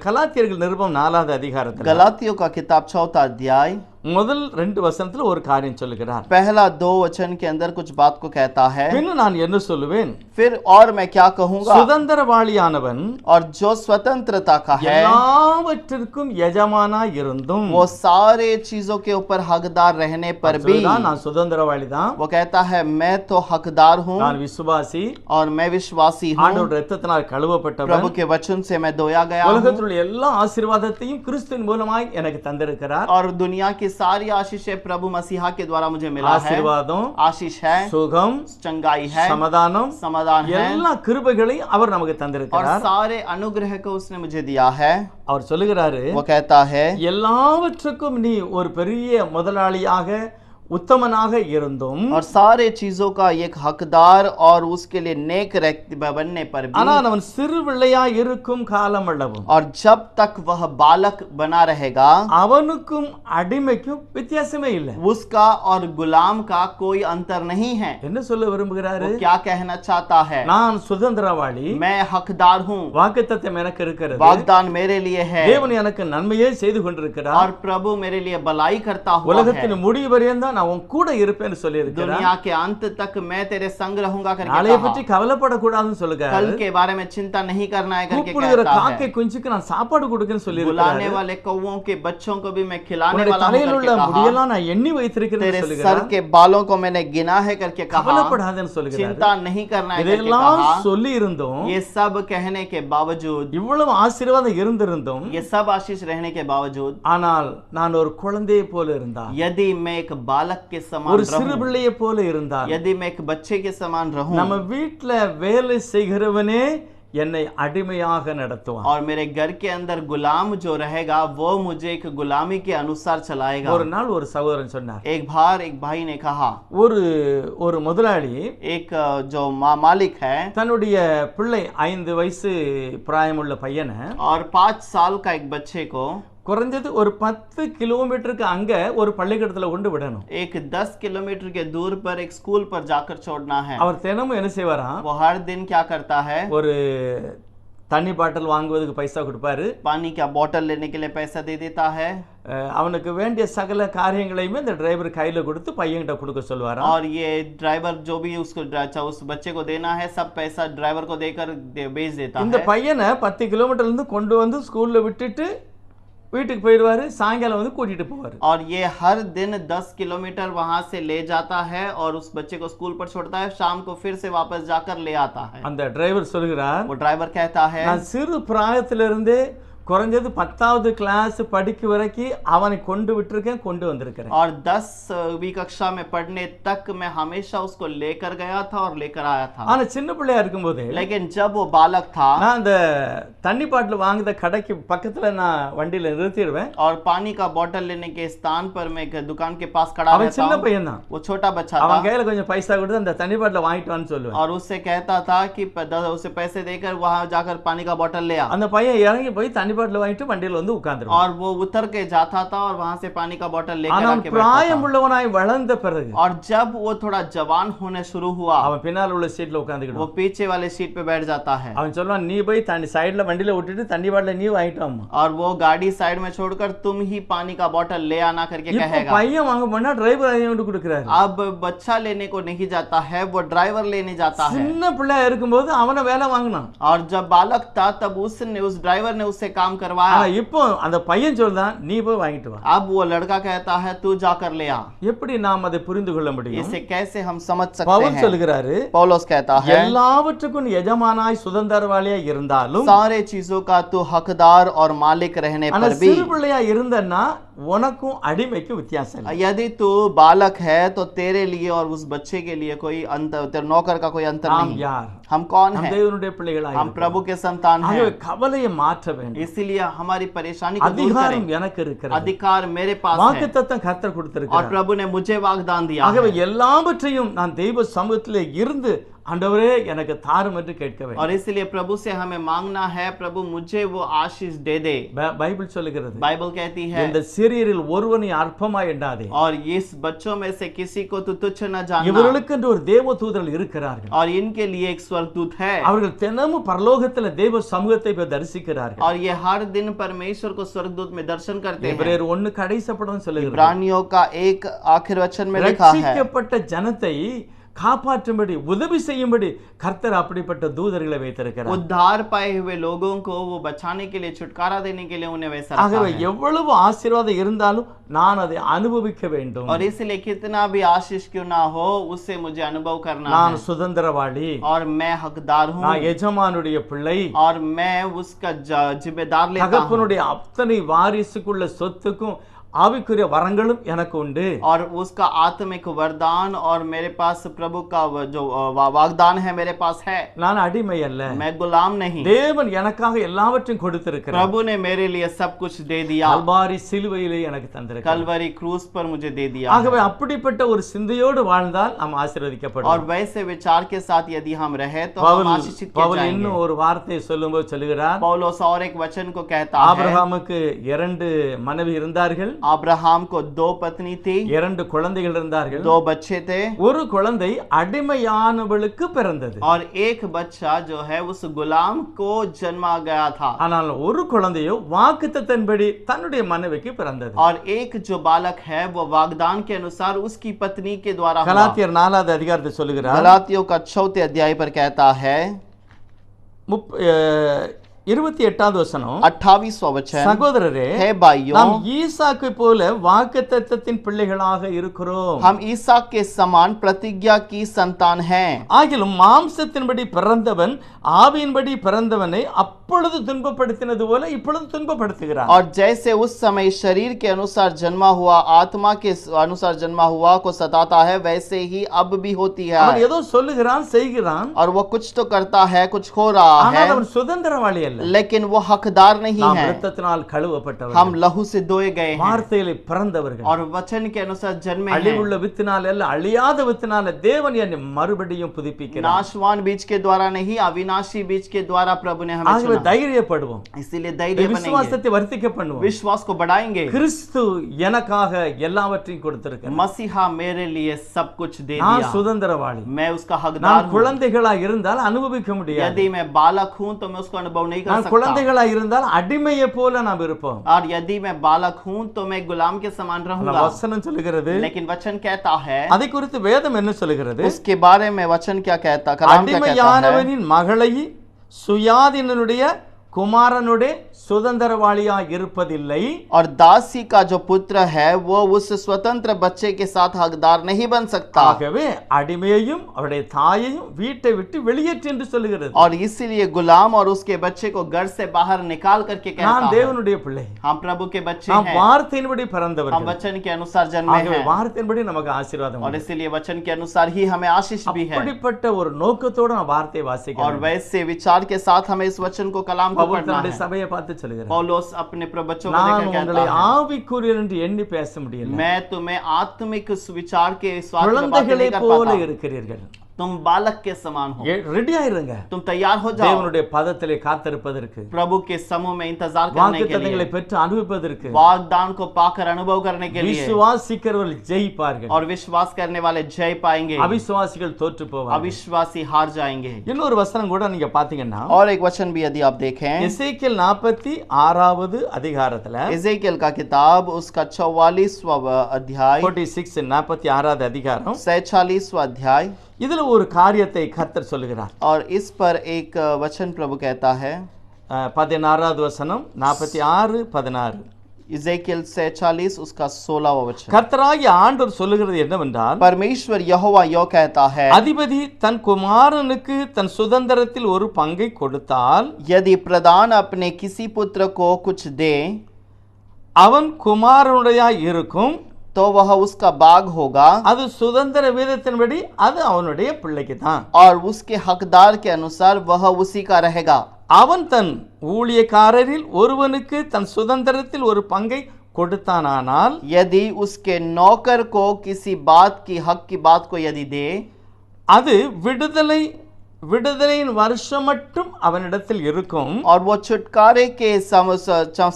கலாத்தியர்கள் நிருபம் 4வது அதிகாரத்தில் गलातियों का किताब 4वां अध्याय முதல் 2 வசனத்துல ஒரு காரியம் சொல்லுகிறார். पहला 2 वचन के अंदर कुछ बात को कहता है। பின்ன நான் என்ன சொல்லுவேன்? फिर और मैं क्या कहूंगा? சுதந்திரவாளியானவன் और जो स्वतंत्रता का है, எல்லாவற்றிற்கும் எஜமானாய் இருந்தும், वो सारे चीजों के ऊपर हकदार रहने पर भी, நான் சுதந்திரவாளி தான், वो कहता है मैं तो हकदार हूँ நான் விசுவாசி, और मैं विश्वासी हूँ, ஆண்டவருடைய இரத்தத்தினால் கழுவப்பட்டவன், प्रभु के वचन से मैं धोया गया हूँ, உலகத்தில் உள்ள எல்லா ஆசீர்வாதத்தையும் கிறிஸ்துவின் மூலமாய் எனக்கு தந்திருக்கிறார். और दुनिया की सारी आशीषें प्रभु मसीहा के द्वारा मुझे मिला है। ஆசீர்வாதம், आशीष है, சுகம், चंगाई है, சமாதானம், समाधान है, எல்லா கிருபைகளையும் அவர் நமக்கு और தந்திருக்கிறார். सारे अनुग्रह को उसने मुझे दिया है। அவர் சொல்லுகிறாரு, वो कहता है எல்லாவற்றுக்கும் நீ ஒரு பெரிய முதலாளியாக, உத்தமனாக இருந்தும் और सारे चीजों का एक हकदार और उसके लिए नेक व्यक्ति बनने पर भी, ஆனால் அவன் சிறு பிள்ளையா இருக்கும் காலம் அளவும் और जब तक वह बालक बना रहेगा, அவனுக்கும் அடிமைக்கும் வித்தியாசமே இல்லை. उसका और गुलाम का कोई अंतर नहीं है। என்ன சொல்ல விரும்புகிறாரு? वो क्या कहना चाहता है? நான் சுதந்திரவாளி, मैं हकदार हूँ, வாக்குத்தத்தம் எனக்கு இருக்கிறது, वागदान मेरे लिए है, தேவன் எனக்கு நன்மையே செய்து கொண்டிருக்கிறார், और प्रभु मेरे लिए भलाई करता हुआ है, உலகத்தின் முடிவு வரையும் நான் உன் கூட இருப்பேன்னு சொல்லி இருக்கிறார். दुनिया के अंत तक मैं तेरे संग रहूंगा करके நாளைய कहा। பற்றி கவலைப்படக்கூடாதுன்னு சொல்லுகிறார். कल के बारे में चिंता नहीं करना है करके கூப்பிடுகிற कहता காக்கை है। குஞ்சுக்கு நான் சாப்பாடு கொடுக்கன்னு சொல்லி बुलाने இருக்கிறார். वाले कौवों के बच्चों को भी मैं खिलाने உன்னுடைய वाला हूँ தலையில் करके உள்ள कहा। முடியெல்லாம் நான் எண்ணி வைத்திருக்கிறேன்னு तेरे सर சொல்லுகிறார். के बालों को मैंने गिना है करके कहा। கவலைப்படாதேன்னு சொல்லுகிறார். चिंता नहीं करना है करके இதெல்லாம் कहा। சொல்லி இருந்தும், ये सब कहने के बावजूद, இவ்வளவு ஆசீர்வாதம் இருந்திருந்தும், ये सब आशीष रहने के बावजूद, ஆனால் நான் ஒரு குழந்தையை போல இருந்தால், यदि मैं एक बालक के समान ஒரு சிறு रहूं, பிள்ளையை போல இருந்தால், यदि मैं एक बच्चे के समान रहूं, நம்ம வீட்டுல வேலை செய்கிறவனே என்னை அடிமையாக நடத்துவான். और मेरे घर के अंदर गुलाम जो रहेगा वो मुझे एक गुलामी के अनुसार चलाएगा। ஒரு நாள் ஒரு சகோதரன் சொன்னார், एक बार एक भाई ने कहा, ஒரு முதலாளி एक जो मालिक है, தன்னுடைய பிள்ளை 5 வயசு பிராயமுள்ள பையனை और 5 साल का एक बच्चे को குறைஞ்சது ஒரு 10 கிலோமீட்டருக்கு அங்க ஒரு பள்ளிக்கூடத்துல கொண்டு விடணும். एक 10 किलोमीटर के दूर पर एक स्कूल पर जाकर छोड़ना है। அவர் தினமும் என்ன செய்வாராம்? वो हर दिन क्या करता है? ஒரு தண்ணி பாட்டில் வாங்குவதுக்கு பைசா கொடுப்பாரு, पानी का बोतल लेने के लिए पैसा दे देता है, அவனுக்கு வேண்டிய சகல காரியங்களையுமே இந்த டிரைவர் கையில கொடுத்து பையன்கிட்ட கொடுக்க சொல்வாராம். और ये ड्राइवर जो भी उसको उस बच्चे को देना है सब पैसा ड्राइवर को देकर भेज देता இந்த है। பையனை 10 கிலோமீட்டர்ல இருந்து கொண்டு வந்து ஸ்கூல்ல விட்டுட்டு வீட்டுக்கு போயிடுவாரு, சாயங்காலம் வந்து கூட்டிட்டு போவாரு. और ये हर दिन 10 किलोमीटर वहां से ले जाता है और उस बच्चे को स्कूल पर छोड़ता है, शाम को फिर से वापस जाकर ले आता है। அந்த டிரைவர் சொல்கிறார், वो ड्राइवर कहता है, நான் சிறு பிராயத்திலிருந்தே குறைஞ்சது 10வது கிளாஸ் படிக்க வரைக்கும் அவனை கொண்டு விட்டுருக்கேன், கொண்டு வந்திருக்கிறேன். और 10वीं कक्षा में पढ़ने तक मैं हमेशा उसको लेकर गया था और लेकर आया था। ஆனா சின்ன பிள்ளையா இருக்கும்போது, लेकिन जब वो बालक था, நான் அந்த தண்ணி பாட்டில் வாங்குற கடைக்கு பக்கத்துல நான் வண்டியில நிறுத்திடுவேன். और पानी का बोतल लेने के स्थान पर मैं दुकान के पास खड़ा அவன் रहता சின்ன हूं। பையன் தான், वो छोटा बच्चा था அவன் கையில கொஞ்சம் பைசா கொடுத்து அந்த தண்ணி பாட்டில் வாங்கிட்டு வான்னு சொல்லுவேன். और उससे कहता था कि उसे पैसे देकर वहां जाकर पानी का बोतल ले आ। அந்த பையன் இறங்கி போய் தண்ணி பாட்டில் வாங்கிட்டு வண்டியில வந்து உட்கார்ந்துருவான். और वो उतर के जाता था और वहां से पानी का बोतल लेकर ஆனா आके बैठता பிராயம் था। உள்ளவனாய் வளர்ந்த பிறகு और जब वो थोड़ा जवान होने शुरू हुआ, அவன் பின்னால் உள்ள சீட்ல वो உட்கார்ந்துக்கிடுவான். पीछे वाले सीट पे बैठ जाता है அவன் சொல்லுவான், நீ போய் தண்ணி சைடுல வண்டியில விட்டுட்டு தண்ணி பாட்டில நீ வாங்கிட்டு வாம்மா. और वो गाड़ी साइड में छोड़कर तुम ही पानी का बोतल ले आना करके இப்போ कहेगा। பையன் வாங்க போனா டிரைவர் கொண்டு கொடுக்கிறாரு. अब बच्चा लेने को नहीं जाता है, वो ड्राइवर लेने जाता है। சின்ன பிள்ளையா இருக்கும்போது அவனை வேலை வாங்கினான். और जब बालक था तब उस ड्राइवर ने उससे काम करवाया। ஆனா இப்போ அந்த பையன் சொல்றான், நீ போய் வாங்கிட்டு வா. अब वो लड़का कहता है तू जाकर ले आ। எப்படி நாம் அதை புரிந்து கொள்ள முடியும்? इसे कैसे हम समझ सकते பவுல் हैं? சொல்கிறாரு, पौलुस कहता है, எல்லாவற்றுக்கும் எஜமானாய் சுதந்திரவாளியா இருந்தாலும், सारे चीजों का तू हकदार और मालिक रहने ஆனா पर भी, சிறு பிள்ளையா இருந்தன்னா உனக்கும் அடிமைக்கும் வித்தியாசம் இல்லை. यदि तू बालक है तो तेरे लिए और उस बच्चे के लिए कोई अंतर, तेरे नौकर का कोई अंतर நாம் नहीं। யார்? हम कौन நாம் हैं? தேவனுடைய பிள்ளைகளாய் हम प्रभु के संतान हैं। ஆகவே கவலையை மாற்ற வேண்டும். इसीलिए हमारी परेशानी को दूर அதிகாரம் करें। எனக்கு இருக்கிறது, अधिकार मेरे पास है வாக்குத்தத்தம் கர்த்தர் और கொடுத்திருக்கிறார். प्रभु ने मुझे वाग्दान दिया ஆகவே है। எல்லாவற்றையும் நான் தெய்வ சமூகத்திலே இருந்து ஆண்டவரே எனக்கு தாரும் என்று கேட்க வேண்டும். और इसलिए प्रभु से हमें मांगना है, प्रभु मुझे वो आशीष दे दे। பைபிள் சொல்லுகிறது, बाइबल कहती है, இந்த சிறியரில் ஒருவனை அற்பமாய் எண்ணாதே, और इस बच्चों में से किसी को तू तुच्छ न जानना, இவர்களுக்கு என்று ஒரு தேவ தூதர்கள் இருக்கிறார்கள். और इनके लिए एक स्वर्गदूत है, அவர்கள் தினமும் பரலோகத்தில் தேவ சமூகத்தை போய் தரிசிக்கிறார்கள். और ये हर दिन परमेश्वर को स्वर्गदूत में दर्शन करते हैं। எபிரேயர் 1 கடைசப்படும் சொல்லுகிறது, इब्रानियों का 1 आखिर वचन में लिखा है, ரட்சிக்கப்பட்ட ஜனத்தை காப்பாற்றும்படி உதவி செய்யும்படி கர்த்தர் அப்படிப்பட்ட தூதர்களை வைத்திருக்கிறார். उद्धार पाए हुए लोगों को वो बचाने के लिए, छुटकारा देने के लिए उन्हें वैसा रखा ஆகவே है। எவ்வளவு ஆசீர்வாதம் இருந்தாலும் நான் அதை அனுபவிக்க வேண்டும். और इसलिए कितना भी आशीष क्यों ना हो, उससे मुझे अनुभव करना நான் है। சுதந்திரவாளி, और मैं हकदार हूँ, நான் எஜமானுடைய பிள்ளை, और मैं उसका जिम्मेदार लेता हूँ। தகப்பனுடைய அத்தனை வாரிசுக்குள்ள சொத்துக்கும் ஆவிக்குரிய வரங்களும் எனக்கு உண்டு. और उसका आत्मिक वरदान और मेरे पास प्रभु का जो वाग्दान है मेरे पास है। நான் அடிமை அல்ல. मैं गुलाम नहीं। தேவன் எனக்காக எல்லாவற்றையும் கொடுத்திருக்கிறார். प्रभु ने मेरे लिए सब कुछ दे दिया। கல்வாரி சிலுவையிலே எனக்கு தந்திருக்கிறார். कलवरी क्रूस पर मुझे दे दिया। ஆகவே அப்படிப்பட்ட ஒரு சிந்தையோடு வாழ்ந்தால் நாம் ஆசீர்வதிக்கப்படுவோம். और वैसे विचार के साथ यदि हम रहे तो हम आशीषित किए பவுல் जाएंगे। இன்னும் ஒரு வார்த்தையை சொல்லும்போது சொல்லுகிறார், पौलुस और एक वचन को कहता है, ஆபிரகாமுக்கு 2 மனைவி இருந்தார்கள், अब्राहम को 2 पत्नी थी, 2 குழந்தைகள் இருந்தார்கள், 2 बच्चे थे, ஒரு குழந்தை அடிமையானவளுக்கு பிறந்தது. और एक बच्चा जो है उस गुलाम को जन्मा गया था। ஆனால் ஒரு குழந்தையோ வாக்குத்தத்தன்படி தன்னுடைய மனைவிக்கு பிறந்தது. और एक जो बालक है वो वाग्दान के अनुसार उसकी पत्नी के द्वारा हुआ। கலாத்தியர் 4வது அதிகாரத்தை சொல்லுகிறார், गलातियों का 4थे अध्याय पर कहता है 28வது வசனம், 28वां वचन, சகோதரரே हे भाइयों, நாம் ஈசாக்கை போல வாக்குத்தத்தத்தின் பிள்ளைகளாக இருக்கிறோம். हम ईसाक के समान प्रतिज्ञा की संतान हैं। ஆகிலும் மாம்சத்தின்படி பிறந்தவன் ஆவியின்படி பிறந்தவனை அப்பொழுது துன்பப்படுத்தினது போல இப்பொழுது துன்பப்படுத்துகிறார். और जैसे उस समय शरीर के अनुसार जन्मा हुआ आत्मा के अनुसार जन्मा हुआ को सताता है, वैसे ही अब भी होती है। அவன் ஏதோ சொல்லுகிறான், செய்கிறான், और वो कुछ तो करता है, कुछ हो रहा है, ஆனால் அவன் சுதந்திரவாளி அல்ல. लेकिन वो हकदार नहीं நாம் है। இரத்தத்தினால் கழுவப்பட்டவர்கள், हम लहू से धोए गए हैं வார்த்தையிலே பிறந்தவர்கள், और वचन के अनुसार जन्मे हैं। அழிவுள்ள வித்தினால் அல்ல, அழியாத வித்தினால தேவன் என்னை மறுபடியும் புதுப்பிக்கிறார். नाशवान बीज के द्वारा नहीं, अविनाशी बीज के द्वारा प्रभु ने हमें ஆகவே चुना। தைரியப்படுவோம், इसीलिए धैर्य बनेंगे, விசுவாசத்தை வர்த்திக்க பண்ணுவோம். विश्वास को बढ़ाएंगे। கிறிஸ்து எனக்காக எல்லாவற்றையும் கொடுத்திருக்கிறார். मसीहा मेरे लिए सब कुछ दे நான் दिया। சுதந்திரவாளி. मैं उसका हकदार நான் हूँ। குழந்தைகளா இருந்தால் அனுபவிக்க முடியாது. यदि मैं बालक हूँ तो मैं उसको अनुभव नहीं कर நான் सकता। குழந்தைகளா இருந்தால் அடிமையை போல நாம் இருப்போம். और यदि मैं बालक हूँ तो मैं गुलाम के समान रहूंगा। வசனம் சொல்லுகிறது, लेकिन वचन कहता है, அதை குறித்து வேதம் என்ன சொல்லுகிறது? उसके बारे में वचन क्या कहता, कलाम क्या कहता है? அடிமையானவனின் மகளை சுயாதீனனுடைய குமாரனுடைய சுதந்திரவாளியா இருப்பதில்லை. और दासी का जो पुत्र है वो उस स्वतंत्र बच्चे के साथ हकदार नहीं बन सकता। ஆகவே அடிமையையும் அவருடைய தாயையும் வீட்டை விட்டு வெளியேற்று என்று சொல்லுகிறது. और इसीलिए गुलाम और उसके बच्चे को घर से बाहर निकाल करके कहता நான் है, தேவனுடைய பிள்ளை, हम प्रभु के बच्चे நாம் हैं, வார்த்தையின்படி हम பிறந்தவர்கள். वचन के अनुसार जन्मे ஆகவே हैं, வார்த்தையின்படி நமக்கு ஆசீர்வாதம் और உண்டு. इसीलिए वचन के अनुसार ही हमें आशीष भी है। அப்படிப்பட்ட ஒரு நோக்கத்தோடு நாம் வார்த்தையை और வாசிக்கிறோம். वैसे विचार के साथ हमें इस वचन को कलाम को பவுல் पढ़ना தன்னுடைய है। சபையை பார்த்து சொல்லுகிறார், पौलुस अपने बच्चों को நான் लेकर உங்களை कहता है, ஆவிக்குரியர் என்று எண்ணி பேச முடியல, मैं तुम्हें आत्मिक सुविचार के स्वाद में बातें குழந்தைகளை नहीं कर போல पाता। இருக்கிறீர்கள். तुम बालक के समान हो, ரெடியா இருங்க, तुम तैयार हो जाओ தேவனுடைய பதத்திலே காத்திருப்பதற்கு, प्रभु के समूह में इंतजार करने के வாக்குத்தத்தங்களை लिए, பெற்று அனுபவிப்பதற்கு. वाग्दान को पाकर अनुभव करने के लिए। விசுவாசிக்கிறவர்கள் ஜெயிப்பார்கள், और विश्वास करने वाले जय पाएंगे, அவிசுவாசிகள் தோற்று போவார்கள். अविश्वासी हार जाएंगे। இன்னொரு வசனம் கூட நீங்க பாத்தீங்கன்னா, और एक वचन भी यदि आप देखें, எசேக்கியேல் 46வது அதிகாரத்துல एजेकियल का किताब उसका 44वां अध्याय, 46 அதிகாரம், 46वां अध्याय, இதுல ஒரு காரியத்தை கர்த்தர் சொல்லுகிறார். और इस पर एक वचन प्रभु कहता है, 16வது வசனம், 46:16. इजेकियल 46 उसका 16वां वचन, கர்த்தராகிய ஆண்டவர் சொல்லுகிறது என்னவென்றால், परमेश्वर यहोवा यो कहता है, அதிபதி தன் குமாரனுக்கு தன் சுதந்திரத்தில் ஒரு பங்கை கொடுத்தால், यदि प्रधान अपने किसी पुत्र को कुछ दे, அவன் குமாரனுடைய இருக்கும், तो वह उसका बाग होगा, அது சுதந்திர வீதத்தின்படி அது அவனுடைய பிள்ளைக்கு தான். और उसके हकदार के अनुसार वह उसी का रहेगा। அவன் தன் ஊழியக்காரரில் ஒருவனுக்கு தன் சுதந்திரத்தில் ஒரு பங்கை கொடுத்தானால், यदि उसके नौकर को किसी बात की हक की बात को यदि दे, அது விடுதலையின் வருஷம் மட்டும் அவனிடத்தில் இருக்கும். और वो छुटकारे के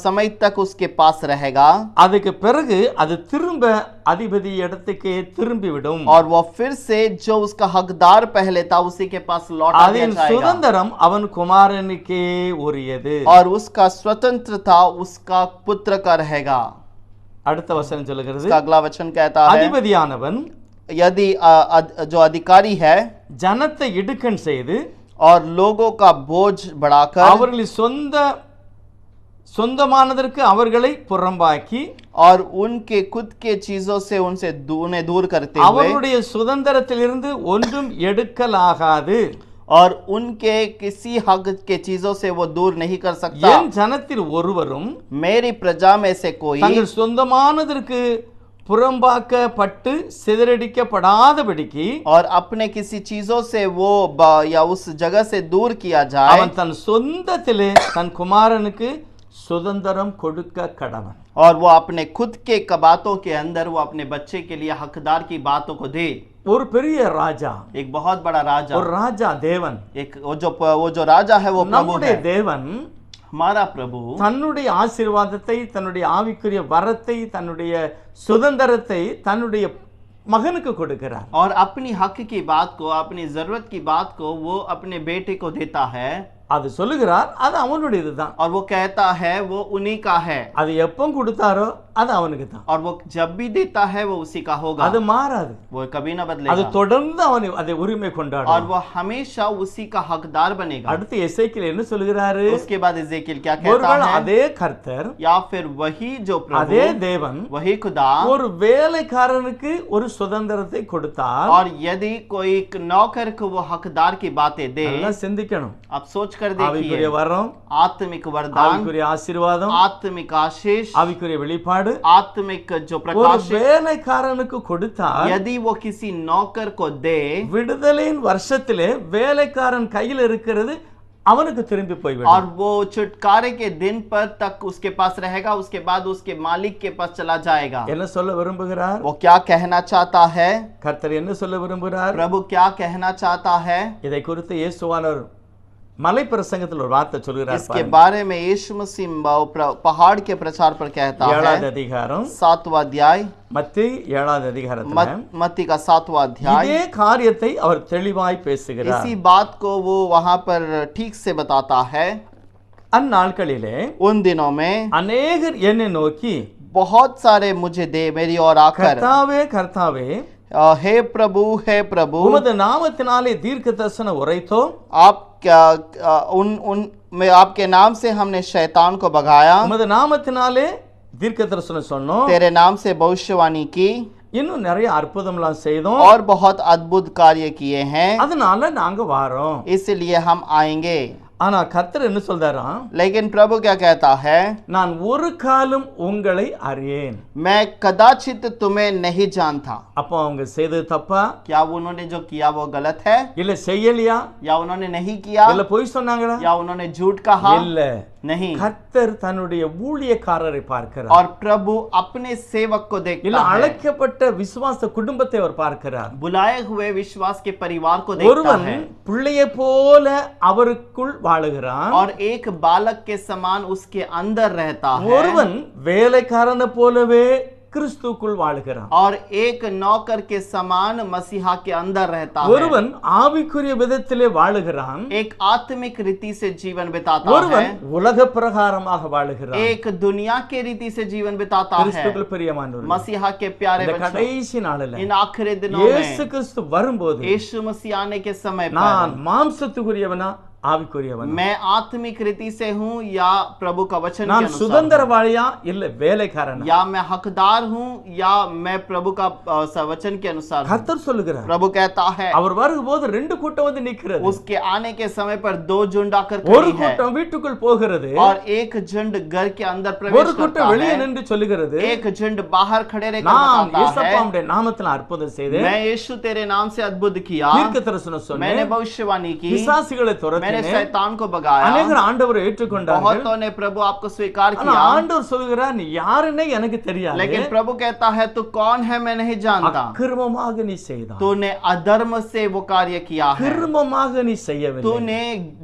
समय तक उसके पास रहेगा, அதுக்கு பிறகு அது திரும்ப அதிபதி இடத்துக்கே திரும்பிவிடும். और वो फिर से जो उसका हकदार पहले था उसी के पास लौटा दिया அதன் जाएगा, சுதந்திரம் அவன் குமாரனுக்கே உரியது. और उसका स्वतंत्रता उसका पुत्र का रहेगा। அடுத்த வசனம் சொல்லுகிறது, उसका अगला वचन कहता है, அதிபதியானவன் यदि जो अधिकारी है ஜனத்தை இடுக்கண் செய்து और लोगों का बोझ बढ़ाकर, அவர்களின் சொந்தமானதற்கு அவர்களை புறம்பாக்கி, और उनके खुद के चीजों से उन्हें दूर करते हुए, அவருடைய சுதந்திரத்திலிருந்து ஒன்றும் எடுக்கலாகாது, और उनके किसी हक के चीजों से वो दूर नहीं कर सकता। என் ஜனத்தில் ஒருவரும் मेरी प्रजा में से कोई தங்கள் சொந்தமானதற்கு புறம்பாக்கப்பட்டு சிதறடிக்கப்படாதபடிக்கு और अपने किसी चीजों से वो या उस जगह से दूर किया जाए, அவன் தன் சொந்தத்திலே தன் குமாரனுக்கு சுதந்திரம் கொடுக்க கடவன். और वो अपने खुद के कबातों के अंदर वो अपने बच्चे के लिए हकदार की बातों को दे। ஒரு பெரிய ராஜா, एक बहुत बड़ा राजा, ஒரு ராஜா தேவன், एक वो जो राजा है वो प्रभु நம்முடைய है, தேவன் हमारा प्रभु தன்னுடைய ஆசீர்வாதத்தை, தன்னுடைய ஆவிக்குரிய வரத்தை, தன்னுடைய சுதந்திரத்தை தன்னுடைய மகனுக்கு கொடுக்கிறார். और अपनी हक की बात को, अपनी जरूरत की बात को वो अपने बेटे को देता है। அது சொல்லுகிறார், அது அவனுடையதுதான். और वो कहता है वो उन्हीं का है, அது எப்போ கொடுத்தாரோ அது அவனுக்கு தான். और वो जब भी देता है वो उसी का होगा, அது மாறாது. वो कभी ना அது बदलेगा, தொடர்ந்து அவன் அதை உரிமை और கொண்டாடும். वो हमेशा उसी का हकदार बनेगा। அடுத்து எசேக்கியேல் என்ன சொல்கிறாரு? उसके बाद इज़ेकियेल क्या कहता ஒருவேளை है, அதே கர்த்தர், या फिर वही जो அதே प्रभु, தேவன் वही खुदा, ஒரு வேலைக்காரனுக்கு ஒரு சுதந்திரத்தை கொடுத்தார். और यदि कोई एक नौकर को वो हकदार की बातें दे, நல்லா சிந்திக்கணும். आप सोच कर ஆவிக்குரிய देखिए, வரம், आत्मिक वरदान, ஆவிக்குரிய ஆசீர்வாதம், आत्मिक आशीष, ஆவிக்குரிய வெளிப்பாடு आत्मिक जो ஒரு प्रकाश, வேலைக்காரனுக்கு கொடுத்தார். यदि वो किसी नौकर को दे, விடுதலையின் வருஷத்திலே வேலைக்காரன் கையில் இருக்கிறது அவனுக்கு திரும்பி போய்விடும். और वो छुटकारे के दिन पर तक उसके पास रहेगा, उसके बाद उसके मालिक के पास चला जाएगा। என்ன சொல்ல விரும்புகிறார்? वो क्या कहना चाहता है, கர்த்தர் என்ன சொல்ல விரும்புகிறார்? प्रभु क्या कहना चाहता है, இதை குறித்து இயேசுவானவர் மலை பிரசங்கத்தில் ஒரு வார்த்தை சொல்கிறார். इसके बारे में यीशु मसीह पहाड़ के प्रचार पर कहता 7வது है, அதிகாரம் 7वां अध्याय, மத்தேயு 7வது அதிகாரத்தில் मत्ती का 7वां अध्याय, இதே காரியத்தை அவர் தெளிவாய் பேசுகிறார். इसी बात को वो वहां पर ठीक से बताता है। அந்நாட்களிலே उन दिनों में அநேகர் என்னை நோக்கி, बहुत सारे मुझे दे मेरी ओर आकर, கர்த்தாவே கர்த்தாவே, हे प्रभु हे प्रभु, உமது நாமத்தினாலே தீர்க்க தரிசனம் உரைத்தோம், आप क्या उन में आपके नाम से हमने शैतान को भगाया, உமது நாமத்தினாலே தீர்க்க தரிசனம் சொன்னோம், तेरे नाम से भविष्यवाणी की, இன்னும் நிறைய அற்புதம்லாம் செய்தோம், और बहुत अद्भुत कार्य किए हैं, அதனால நாங்க வாரோம். इसलिए हम आएंगे। ஆனா கர்த்தர் என்ன சொல்றாராம்? लेकिन प्रभु क्या कहता है, நான் ஒரு காலம் உங்களை அறியேன். मैं कदाचित तुम्हें नहीं जानता। அப்போ அவங்க செய்தது தப்பா? क्या उन्होंने जो किया वो गलत है, இல்ல செய்யலையா? या उन्होंने नहीं किया, இல்ல பொய் சொன்னாங்களா? या उन्होंने झूठ कहा, இல்ல. नहीं। கர்த்தர் தன்னுடைய ஊழியக்காரரை பார்க்கிறார். और प्रभु अपने सेवक को இல்ல देखता है, அழைக்கப்பட்ட விசுவாச குடும்பத்தை அவர் பார்க்கிறார். बुलाए हुए विश्वास के परिवार को देखता ஒருவன் है, பிள்ளையை போல அவருக்குள் வாழுகிறான், और एक बालक के समान उसके अंदर रहता है, ஒருவன் வேலைக்காரனை போலவே கிறிஸ்துக்குள் வாழுகிறான், और एक नौकर के समान मसीहा के अंदर रहता है, ஒருவன் ஆவிக்குரிய விதத்திலே வாழுகிறான், एक आत्मिक रीति से जीवन बिताता ஒருவன் है, உலக பிரகாரமாக வாழுகிறான். एक दुनिया के रीति से जीवन बिताता है। கிறிஸ்துக்குள் பிரியமானவர்களே, मसीहा के प्यारे இந்த बच्चों, கடைசி நாளில் इन आखिरी दिनों இயேசு में கிறிஸ்து வரும்போது यीशु मसीह आने के समय நான் पर மாம்சத்துக்குரியவனா ஆவிக்குரியவனா, मैं आत्मिक रीति से हूँ या प्रभु का वचन के நான் अनुसार हूँ? சுதந்திரவாளியா இல்ல வேலைக்காரனா? या मैं हकदार हूँ या मैं प्रभु का वचन के अनुसार हूँ? கர்த்தர் சொல்லுகிறார். प्रभु कहता है, அவர் வரும்போது ரெண்டு கூட்டம் வந்து நிக்கிறது. उसके आने के समय पर दो झुंड आकर ஒரு खड़ी है, கூட்டம் வீட்டுக்குள் போகிறது, और एक झुंड घर के अंदर ஒரு प्रवेश करता கூட்டம் வெளியே है, நின்று சொல்லுகிறது, एक झुंड बाहर खड़े रहकर நான் बताता है, இயேசுவின் நாமத்தில் அற்புதம் செய்தேன், मैं यीशु तेरे नाम से अद्भुत किया, தீர்க்க தரிசனம் मैंने சொன்னேன், भविष्यवाणी की, பிசாசுகளை मैंने துரத்தினேன், शैतान को भगाया, அநேகர் ஆண்டவரை ஏற்றுக்கொண்டார்கள். बहुतों ने प्रभु आपको स्वीकार ஆனா किया, ஆண்டவர் சொல்கிறார், நீ யாருன்னே எனக்கு தெரியாது, लेकिन प्रभु कहता है तू कौन है मैं नहीं जानता, அக்கிரமமாக நீ செய்தாய், तूने अधर्म से वो कार्य किया है, கிருமமாக நீ செய்யவில்லை, तूने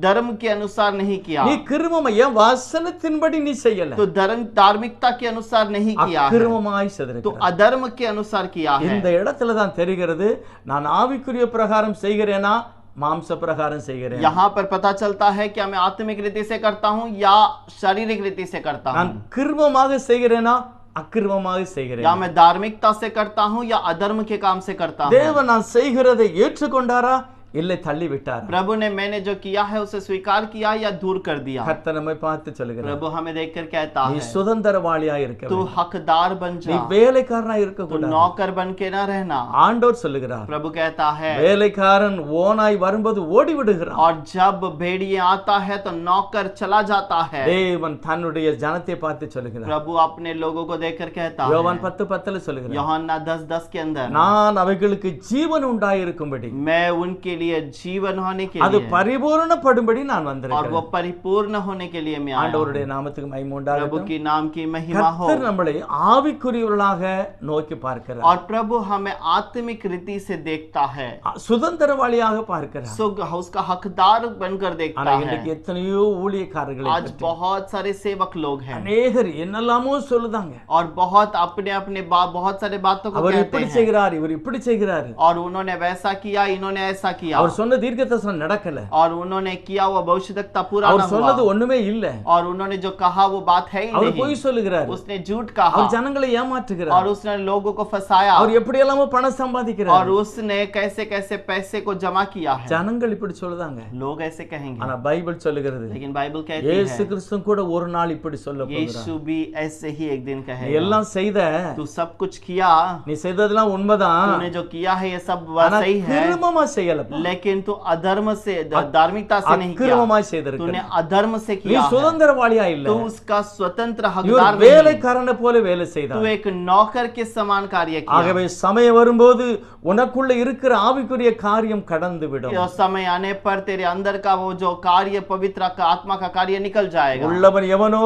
धर्म के अनुसार नहीं किया, நீ கிருமம் என் வசனத்தின்படி நீ செய்யல, तो धर्म धार्मिकता के अनुसार नहीं किया है, அக்கிரமமாய் तो செய்திருக்கிறாய். अधर्म के अनुसार किया है। இந்த இடத்துல தான் தெரிகிறது நான் ஆவிக்குரிய பிரகாரம் செய்கிறேனா மாம்ச பிரகாரம் செய்கிறேன். यहाँ पर पता चलता है कि मैं आत्मिक रीति से करता हूँ या शारीरिक रीति से करता நான் हूँ, கிருமமாக செய்கிறேனா அக்கிரமமாக செய்கிறேன். या मैं धार्मिकता से करता हूँ या अधर्म के काम से करता हूँ। தேவன் நான் செய்கிறதை ஏற்றுக்கொண்டாரா இல்லை தள்ளி விட்டார் प्रभु ने मैंने जो किया है उसे स्वीकार किया या दूर कर दिया। கர்த்தர் நம்மை பார்த்து சொல்லுகிறார், प्रभु हमें देखकर कहता நீ है சுதந்திரவாளியாய் இருக்க तू வேண்டும். हकदार बन நீ जा, வேலைக்காரனாய் இருக்க तू கூடாது. नौकर बन के ना रहना। ஆண்டவர் சொல்லுகிறார், प्रभु कहता है வேலைக்காரன் ஓனாய் வரும்போது ஓடி விடுகிறான். और जब भेड़िया आता है तो नौकर चला जाता है। தேவன் தன்னுடைய ஜனத்தை பார்த்து சொல்லுகிறார். प्रभु अपने लोगों को देखकर कहता है, யோவான் 10:10 சொல்லுகிறார், यूहन्ना 10:10 के अंदर, நான் அவைகளுக்கு ஜீவன் உண்டாயிருக்கும்படி मैं उनके लिए जीवन होने के அது लिए பரிபூரணப்படும்படி நான் और வந்திருக்கிறேன். वो परिपूर्ण होने के लिए मैं आया हूं। ஆண்டவருடைய நாமத்துக்கு மகிமை प्रभु உண்டாகட்டும். की नाम की महिमा हो। கர்த்தர் நம்மளை ஆவிக்குரியவர்களாக நோக்கி பார்க்கிறார், और प्रभु हमें आत्मिक रीति से देखता है, சுதந்திரவாளியாக பார்க்கிறார். उसका हकदार बनकर देखता ஆனா है। இன்னைக்கு எத்தனையோ ஊழியக்காரர்களை आज பற்றி बहुत सारे सेवक लोग हैं அநேகர் என்னெல்லாமோ சொல்லுதாங்க. और बहुत अपने अपने बहुत सारे बातों को அவர் कहते இப்படி हैं செய்கிறார், இவர் இப்படி செய்கிறார், और उन्होंने वैसा किया, इन्होंने ऐसा किया, அவர் சொன்ன தீர்க்கதரிசனம் நடக்கல, और उन्होंने किया वो भविष्यवक्ता पूरा அவர் न சொன்னது हुआ, ஒண்ணுமே இல்ல, और उन्होंने जो कहा वो बात है ही அவர் नहीं, பொய் சொல்லுகிறார், उसने झूठ कहा அவர் ஜனங்களை ஏமாற்றுகிறார், और उसने लोगों को फंसाया, அவர் எப்படி எல்லாமோ பணம் சம்பாதிக்கிறார். और उसने कैसे कैसे पैसे को जमा किया है। ஜனங்கள் இப்படி சொல்லுதாங்க. लोग ऐसे कहेंगे, ஆனா பைபிள் சொல்லுகிறது, लेकिन बाइबल कहती இயேசு है கிறிஸ்து கூட ஒரு நாள் இப்படி சொல்ல போகிறார். यीशु भी ऐसे ही एक दिन நீ कहेगा, எல்லாம் செய்த, तू सब कुछ किया, நீ செய்ததெல்லாம் உண்மைதான், तूने जो किया है ये सब ஆனா सही है, கிருபமா செய்யலப்பா, लेकिन तू अधर्म से धार्मिकता से नहीं किया, அக்கிரமமாய் तूने செய்திருக்கிறாய். अधर्म से நீ किया है, சுதந்திரவாளியா இல்ல, तू उसका स्वतंत्र இவர் हकदार नहीं, வேலைக்காரனை போல வேலை तू செய்தார். एक नौकर के समान कार्य किया। ஆகவே சமயம் வரும்போது உனக்குள்ள இருக்கிற ஆவிக்குரிய காரியம் கடந்து விடும். यह समय आने पर तेरे अंदर का वो जो कार्य पवित्र का आत्मा का कार्य निकल जाएगा, உள்ளவன் எவனோ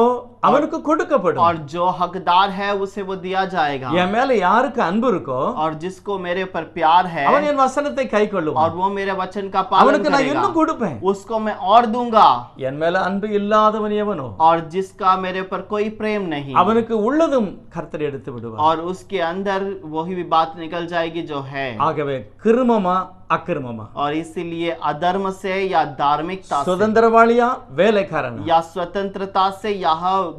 அவனுக்கு கொடுக்கப்படும். और जो हकदार है उसे वो दिया जाएगा, என் மேல யாருக்கு அன்பு இருக்கோ और जिसको मेरे पर प्यार है அவன் என் வசனத்தை கை और கொள்ளுவான், वो मेरे वचन का पालन அவனுக்கு நான் करेगा, இன்னும் கொடுப்பேன். उसको मैं और दूंगा। என் மேல அன்பு இல்லாதவன் எவனோ और जिसका मेरे पर कोई प्रेम नहीं, அவனுக்கு உள்ளதும் கர்த்தர் எடுத்து விடுவார். और उसके अंदर वही भी बात निकल जाएगी जो है। ஆகவே கிருமமா அக்கிரமமா, और इसीलिए अधर्म से या धार्मिकता से சுதந்திரவாளியா வேலைக்காரனா, या स्वतंत्रता से या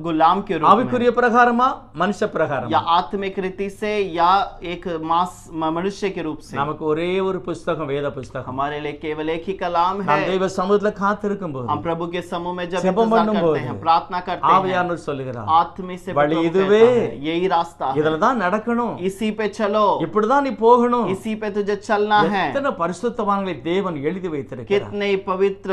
गुलाम के रूप में, ஆவிக்குரிய பிரகாரமா மனுஷ பிரகாரமா, या आत्मिक रीति से या एक मास मनुष्य के रूप से। நமக்கு ஒரே ஒரு புஸ்தகம், வேத புஸ்தகம். हमारे लिए केवल एक ही कलाम है। நாம் தெய்வ சமூகத்துல காத்திருக்கும் போது हम प्रभु के समूह में जब ஜெபம் इंतजार பண்ணும்போது करते हैं, प्रार्थना करते हैं, ஆவியானவர் சொல்லுகிறார், आत्मा से வழி प्रभु இதுவே, कहता है, यही रास्ता है, இதுல தான் நடக்கணும், इसी पे चलो, இப்படிதான் நீ போகணும். इसी पे तुझे चलना है। எத்தனை பரிசுத்தவான்களை தேவன் எழுதி வைத்திருக்கிறார். कितने पवित्र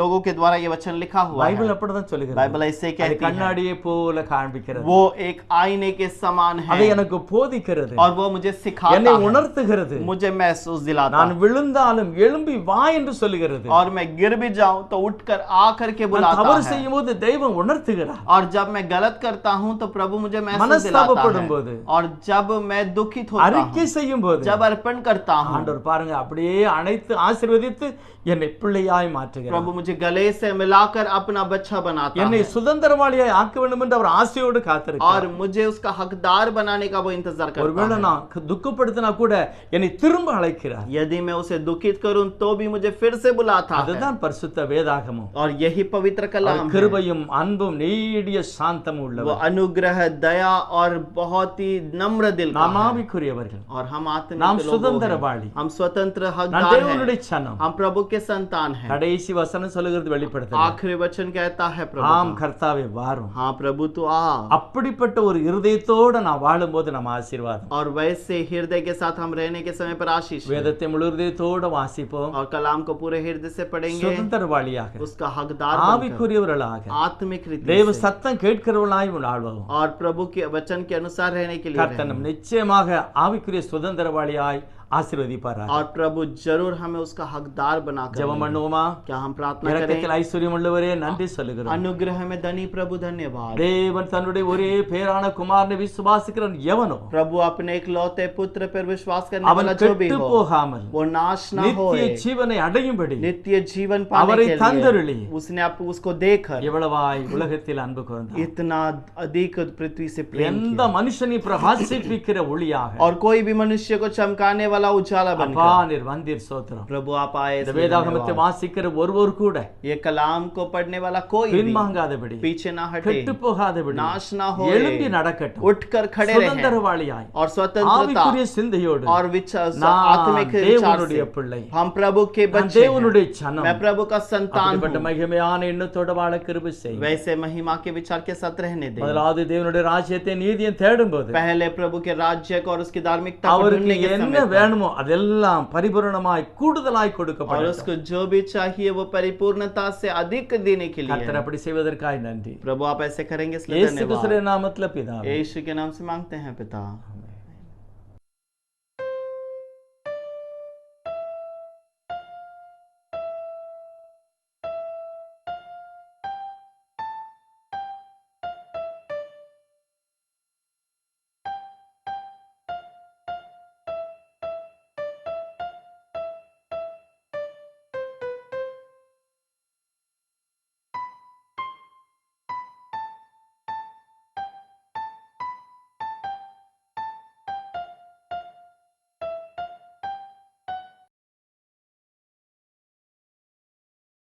लोगों के द्वारा ये वचन लिखा हुआ है। பைபிள் அப்படிதான் சொல்லுகிறது. बाइबल ऐसे அது कहती है, கண்ணாடியை போல காண்பிக்கிறது, वो एक आईने के समान அதை है, எனக்கு போதிக்கிறது, और वो मुझे सिखाता என்னை है, உணர்த்துகிறது, मुझे महसूस दिलाता நான் है, விழுந்தாலும் எழும்பி வா என்று சொல்லுகிறது. और मैं गिर भी जाऊं तो उठकर आकर के நான் बुलाता தவறு है, செய்யும் போது தெய்வம் உணர்த்துகிறார். और जब मैं गलत करता हूं तो प्रभु मुझे महसूस मनस्तापப்படும் दिलाता போது, है, और जब मैं दुखित होता அறிக்கை हूं, செய்யும் போது जब अर्पण करता हूं, ஆண்டவர் பாருங்க அப்படியே அணைத்து ஆசீர்வதித்து என்னை பிள்ளையாய் மாற்றுகிறார். प्रभु मुझे गले से मिलाकर अपना बच्चा बनाता என்னை है, சுதந்திரவாளியாய் ஆக்க வேண்டும் என்று அவர் ஆசையோடு காத்திருக்கிறார். और मुझे उसका हकदार बनाने का वो इंतजार करता ஒருவேளை है। நான் துக்கப்படுத்தினா கூட என்னை திரும்ப அழைக்கிறார். यदि मैं उसे दुखित करूं तो भी मुझे फिर से बुलाता है, அதுதான் பரிசுத்த வேதாகமம். और यही पवित्र कलाम है। கிருபையும் அன்பும் நீடிய சாந்தமும் वो உள்ளவர். अनुग्रह, दया और बहुत ही नम्र दिल का நாம் है। ஆவிக்குரியவர்கள், और हम आत्मिक நாம் लोग சுதந்திரவாளி, हैं। हम स्वतंत्र நான் हकदार हैं, தேவனுடைய சனம். हम प्रभु के संतान हैं। கடைசி வசனம் சொல்லுகிறது வெளிப்படுத்தல், आखिरी वचन कहता है प्रभु ஆம் का। கர்த்தாவே வாரும். हाँ प्रभु तू आ। அப்படிப்பட்ட ஒரு இருதயத்தோட நான் வாழும்போது நம்ம ஆசீர்வாதம். और वैसे हृदय के साथ हम रहने के समय पर आशीष है। வேதத்தை முழு இருதயத்தோட வாசிப்போம், और कलाम को पूरे हृदय से पढ़ेंगे, சுதந்திரவாளியாக उसका हकदार बनकर, ஆவிக்குரியவர்களாக आत्मिक रीति தேவ से, சத்தம் கேட்கிறவர்களாய் வாழ்வோம். और प्रभु के वचन के अनुसार रहने के लिए கர்த்தர் நம் நிச்சயமாக ஆவிக்குரிய சுதந்திரவாளியாய் ஆசீர்வதிப்பாராக. और प्रभु जरूर हमें उसका हकदार बनाकर ஜெபம் लेंगे। பண்ணுவோமா? क्या हम प्रार्थना करें? இரக்கத்தில் ஐஸ்வர்யம் உள்ளவரே நன்றி சொல்லுகிறோம். अनुग्रह में धनी प्रभु धन्यवाद। தேவன் தன்னுடைய ஒரே பேரான குமாரனை விசுவாசிக்கிறவன் எவனோ प्रभु अपने इकलौते पुत्र पर विश्वास करने அவன் वाला जो भी கெட்டு हो, போகாமல் वो नाश न நித்திய होए, ஜீவனை அடையும்படி नित्य जीवन पाने அவரை के தந்தருளி लिए उसने आप उसको देखकर எவ்வளவாய் உலகத்தில் அன்பு கூர்ந்தார். इतना अधिक पृथ्वी से प्रेम எந்த किया। மனுஷனை பிரகாசிப்பிக்கிற ஒளியாக और कोई भी मनुष्य को चमकाने वाला वाला उजाला அப்பா बनकर। நீர் வந்தீர் சோத்திரம். प्रभु आप आए இந்த इसलिए வேதாகமத்தை धन्यवाद। வாசிக்கிற ஒருவர் கூட ये कलाम को पढ़ने वाला कोई भी பின்வாங்காதபடி पीछे ना हटे, கெட்டு போகாதபடி नाश ना हो, எழும்பி நடக்கட்டும். उठकर खड़े रहे சுதந்திரவாளியாய் और स्वतंत्रता ஆவிக்குரிய சிந்தையோடு और நான் आत्मिक विचार தேவனுடைய से பிள்ளை, हम प्रभु के நான் बच्चे हैं, தேவனுடைய சனம், मैं प्रभु का संतान அப்படிப்பட்ட हूँ। மகிமையான எண்ணத்தோட வாழ கிருபை செய். वैसे महिमा के विचार के साथ रहने दे। முதலாவது தேவனுடைய ராஜ்யத்தை நீதியை தேடும்போது पहले प्रभु के राज्य को और उसकी धार्मिकता को அவருக்கு ढूंढने के என்ன समय पर, வேணுமோ அதெல்லாம் பரிபூரணமாய் கூடுதலாய் और கொடுக்கப்படும். उसको जो भी चाहिए वो परिपूर्णता से अधिक देने के लिए கர்த்தர் அப்படி செய்வதற்காய் நன்றி. प्रभु आप ऐसे करेंगे इसलिए இயேசு धन्यवाद। கிறிஸ்துவின் நாமத்திலே பிதாவே. यीशु के नाम से मांगते हैं पिता।